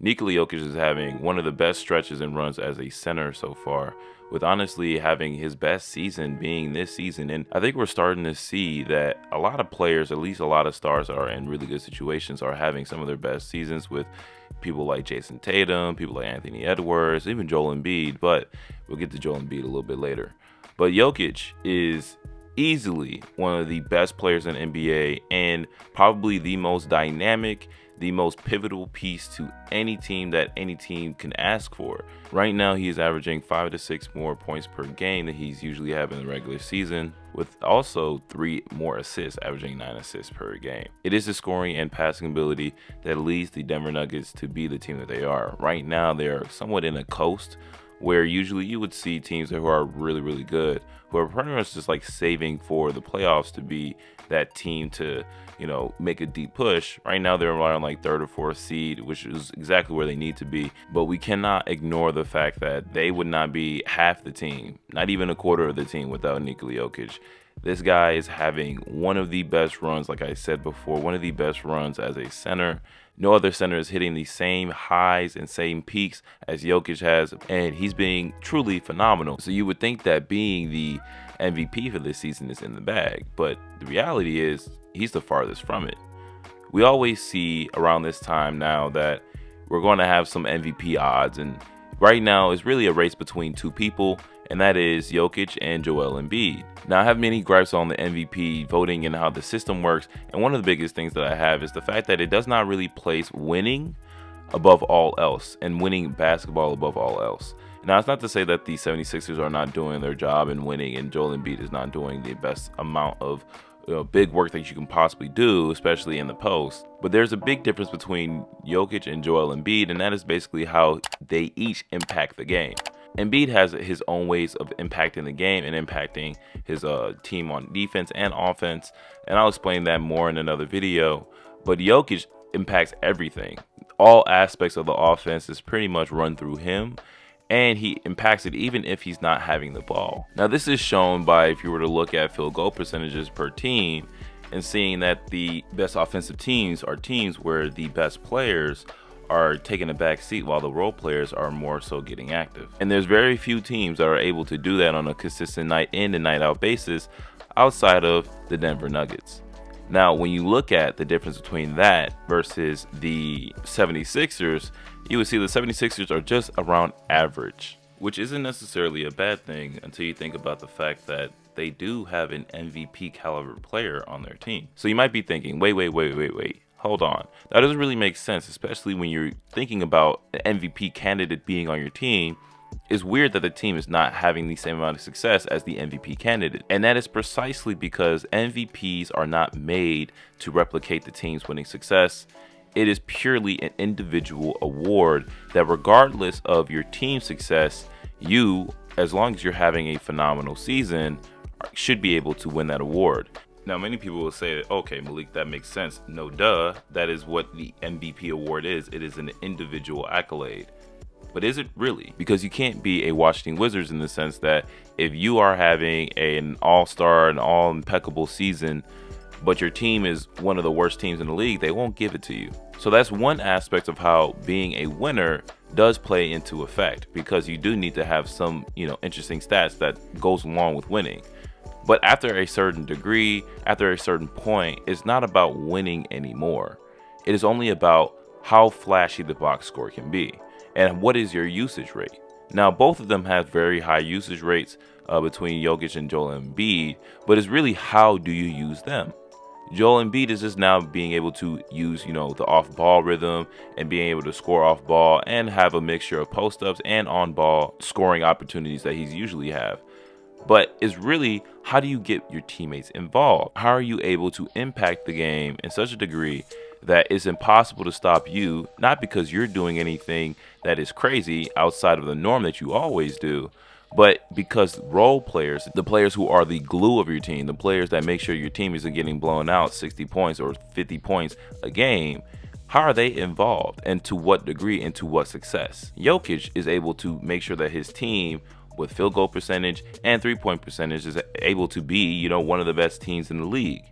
Nikola Jokic is having one of the best stretches and runs as a center so far, with honestly having his best season being this season. And I think we're starting to see that a lot of players, at least a lot of stars, are in really good situations, are having some of their best seasons with people like Jason Tatum, people like Anthony Edwards, even Joel Embiid. But we'll get to Joel Embiid a little bit later. But Jokic is easily one of the best players in the NBA and probably the most dynamic, the most pivotal piece to any team that any team can ask for. Right now, he is averaging 5 to 6 more points per game than he's usually having in the regular season, with also 3 more assists, averaging 9 assists per game. It is his scoring and passing ability that leads the Denver Nuggets to be the team that they are. Right now, they're somewhat in a coast where usually you would see teams who are really, really good, who are pretty much just like saving for the playoffs to be that team to, make a deep push. Right now they're around like 3rd or 4th seed, which is exactly where they need to be. But we cannot ignore the fact that they would not be half the team, not even a quarter of the team without Nikola Jokic. This guy is having one of the best runs, like I said before, one of the best runs as a center. No other center is hitting the same highs and same peaks as Jokic has, and he's being truly phenomenal. So you would think that being the MVP for this season is in the bag, but the reality is he's the farthest from it. We always see around this time now that we're going to have some MVP odds, and right now it's really a race between 2 people, and that is Jokic and Joel Embiid. Now, I have many gripes on the MVP voting and how the system works, and one of the biggest things that I have is the fact that it does not really place winning above all else and winning basketball above all else. Now, it's not to say that the 76ers are not doing their job in winning and Joel Embiid is not doing the best amount of big work that you can possibly do, especially in the post. But there's a big difference between Jokic and Joel Embiid, and that is basically how they each impact the game. Embiid has his own ways of impacting the game and impacting his team on defense and offense, and I'll explain that more in another video. But Jokic impacts everything. All aspects of the offense is pretty much run through him, and he impacts it even if he's not having the ball. Now, this is shown by if you were to look at field goal percentages per team and seeing that the best offensive teams are teams where the best players are taking a back seat while the role players are more so getting active. And there's very few teams that are able to do that on a consistent night in and night out basis outside of the Denver Nuggets. Now, when you look at the difference between that versus the 76ers, you would see the 76ers are just around average, which isn't necessarily a bad thing until you think about the fact that they do have an MVP caliber player on their team. So you might be thinking, wait. Hold on. That doesn't really make sense, especially when you're thinking about an MVP candidate being on your team. It's weird that the team is not having the same amount of success as the MVP candidate. And that is precisely because MVPs are not made to replicate the team's winning success. It is purely an individual award that regardless of your team's success, you, as long as you're having a phenomenal season, should be able to win that award. Now, many people will say, okay, Malik, that makes sense. No, duh. That is what the MVP award is. It is an individual accolade. But is it really? Because you can't be a Washington Wizards in the sense that if you are having an all-star, an all-impeccable season, but your team is one of the worst teams in the league, they won't give it to you. So that's one aspect of how being a winner does play into effect, because you do need to have some, interesting stats that goes along with winning. But after a certain degree, after a certain point, it's not about winning anymore. It is only about how flashy the box score can be and what is your usage rate. Now, both of them have very high usage rates between Jokic and Joel Embiid, but it's really how do you use them? Joel Embiid is just now being able to use, the off-ball rhythm and being able to score off-ball and have a mixture of post-ups and on-ball scoring opportunities that he's usually have. But it's really, how do you get your teammates involved? How are you able to impact the game in such a degree that it's impossible to stop you, not because you're doing anything that is crazy outside of the norm that you always do, but because role players, the players who are the glue of your team, the players that make sure your team isn't getting blown out 60 points or 50 points a game, how are they involved and to what degree and to what success? Jokic is able to make sure that his team with field goal percentage and 3-point percentage is able to be, one of the best teams in the league.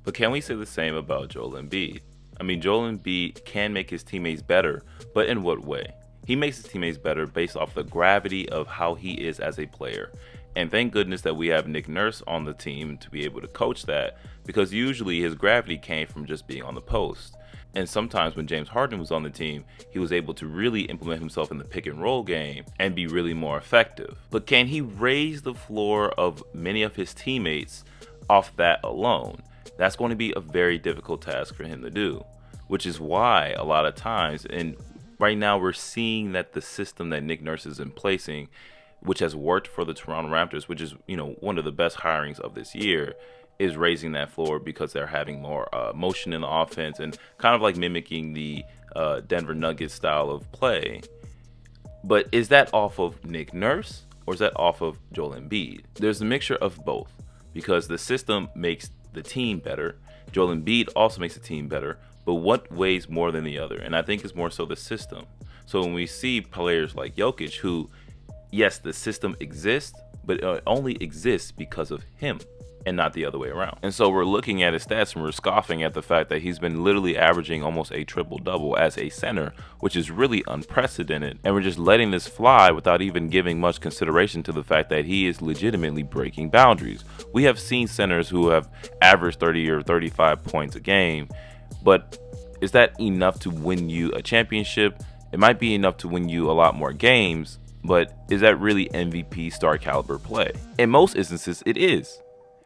But can we say the same about Joel Embiid? I mean, Joel Embiid can make his teammates better, but in what way? He makes his teammates better based off the gravity of how he is as a player. And thank goodness that we have Nick Nurse on the team to be able to coach that, because usually his gravity came from just being on the post. And sometimes when James Harden was on the team, he was able to really implement himself in the pick and roll game and be really more effective. But can he raise the floor of many of his teammates off that alone? That's going to be a very difficult task for him to do, which is why a lot of times, and right now we're seeing that the system that Nick Nurse is in placing, which has worked for the Toronto Raptors, which is, one of the best hirings of this year, is raising that floor because they're having more motion in the offense and kind of like mimicking the Denver Nuggets style of play. But is that off of Nick Nurse or is that off of Joel Embiid? There's a mixture of both because the system makes the team better. Joel Embiid also makes the team better, but what weighs more than the other? And I think it's more so the system. So when we see players like Jokic, who, yes, the system exists, but it only exists because of him and not the other way around. And so we're looking at his stats and we're scoffing at the fact that he's been literally averaging almost a triple-double as a center, which is really unprecedented. And we're just letting this fly without even giving much consideration to the fact that he is legitimately breaking boundaries. We have seen centers who have averaged 30 or 35 points a game, but is that enough to win you a championship? It might be enough to win you a lot more games, but is that really MVP star caliber play? In most instances, it is.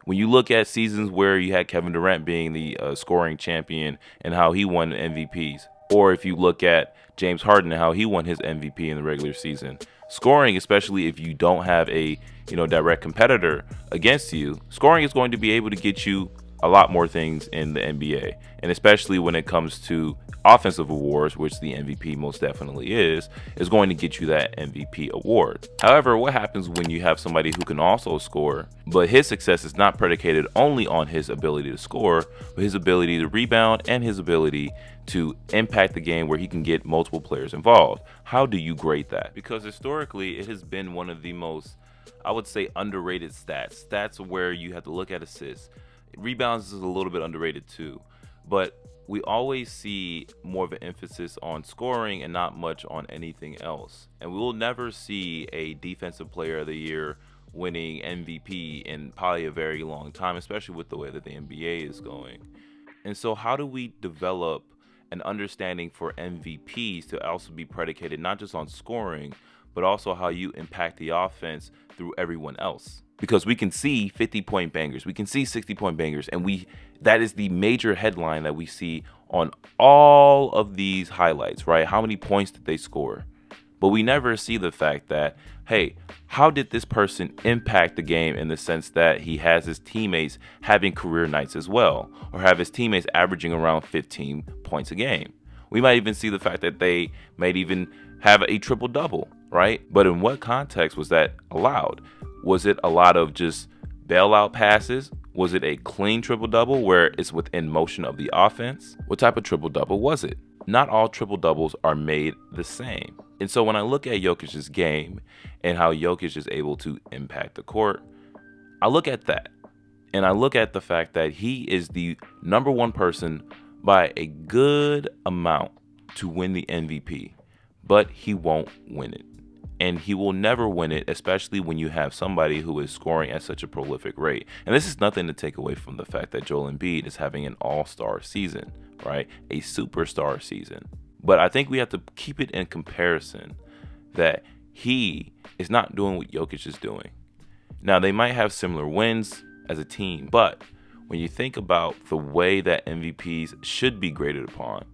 When you look at seasons where you had Kevin Durant being the scoring champion and how he won MVPs, or if you look at James Harden and how he won his MVP in the regular season, scoring, especially if you don't have a direct competitor against you, scoring is going to be able to get you a lot more things in the NBA, and especially when it comes to offensive awards, which the MVP most definitely is going to get you that MVP award. However, what happens when you have somebody who can also score, but his success is not predicated only on his ability to score, but his ability to rebound and his ability to impact the game where he can get multiple players involved? How do you grade that? Because historically, it has been one of the most, I would say, underrated stats where you have to look at assists. Rebounds is a little bit underrated too, but we always see more of an emphasis on scoring and not much on anything else. And we will never see a defensive player of the year winning MVP in probably a very long time, especially with the way that the NBA is going. And so how do we develop an understanding for MVPs to also be predicated not just on scoring, but also how you impact the offense through everyone else? Because we can see 50-point bangers, we can see 60-point bangers, and that is the major headline that we see on all of these highlights, right? How many points did they score? But we never see the fact that, hey, how did this person impact the game in the sense that he has his teammates having career nights as well, or have his teammates averaging around 15 points a game? We might even see the fact that they might even have a triple-double, right? But in what context was that allowed? Was it a lot of just bailout passes? Was it a clean triple-double where it's within motion of the offense? What type of triple-double was it? Not all triple-doubles are made the same. And so when I look at Jokic's game and how Jokic is able to impact the court, I look at that. And I look at the fact that he is the number one person by a good amount to win the MVP, but he won't win it. And he will never win it, especially when you have somebody who is scoring at such a prolific rate. And this is nothing to take away from the fact that Joel Embiid is having an all-star season, right? A superstar season. But I think we have to keep it in comparison that he is not doing what Jokic is doing. Now, they might have similar wins as a team, but when you think about the way that MVPs should be graded upon,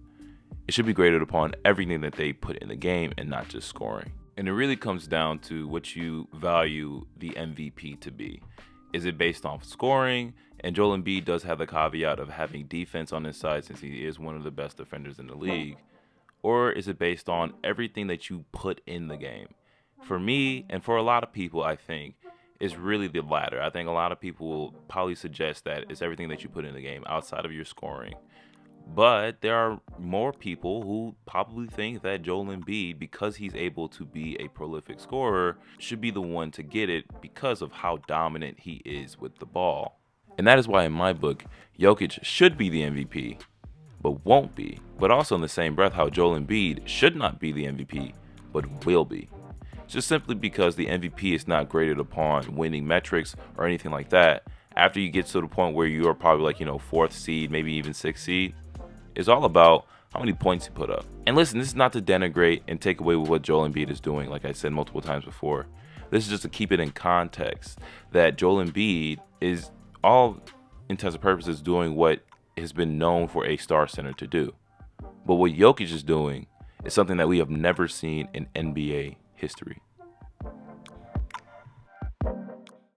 it should be graded upon everything that they put in the game and not just scoring. And it really comes down to what you value the MVP to be. Is it based off scoring? And Joel Embiid does have the caveat of having defense on his side since he is one of the best defenders in the league. Or is it based on everything that you put in the game? For me, and for a lot of people, I think, it's really the latter. I think a lot of people will probably suggest that it's everything that you put in the game outside of your scoring. But there are more people who probably think that Joel Embiid, because he's able to be a prolific scorer, should be the one to get it because of how dominant he is with the ball. And that is why in my book, Jokic should be the MVP. but won't be. But also in the same breath, how Joel Embiid should not be the MVP, but will be. Just simply because the MVP is not graded upon winning metrics or anything like that. After you get to the point where you are probably like, fourth seed, maybe even sixth seed, it's all about how many points you put up. And listen, this is not to denigrate and take away with what Joel Embiid is doing, like I said multiple times before. This is just to keep it in context that Joel Embiid is all intents and purposes doing what has been known for a star center to do. But what Jokic is doing is something that we have never seen in NBA history.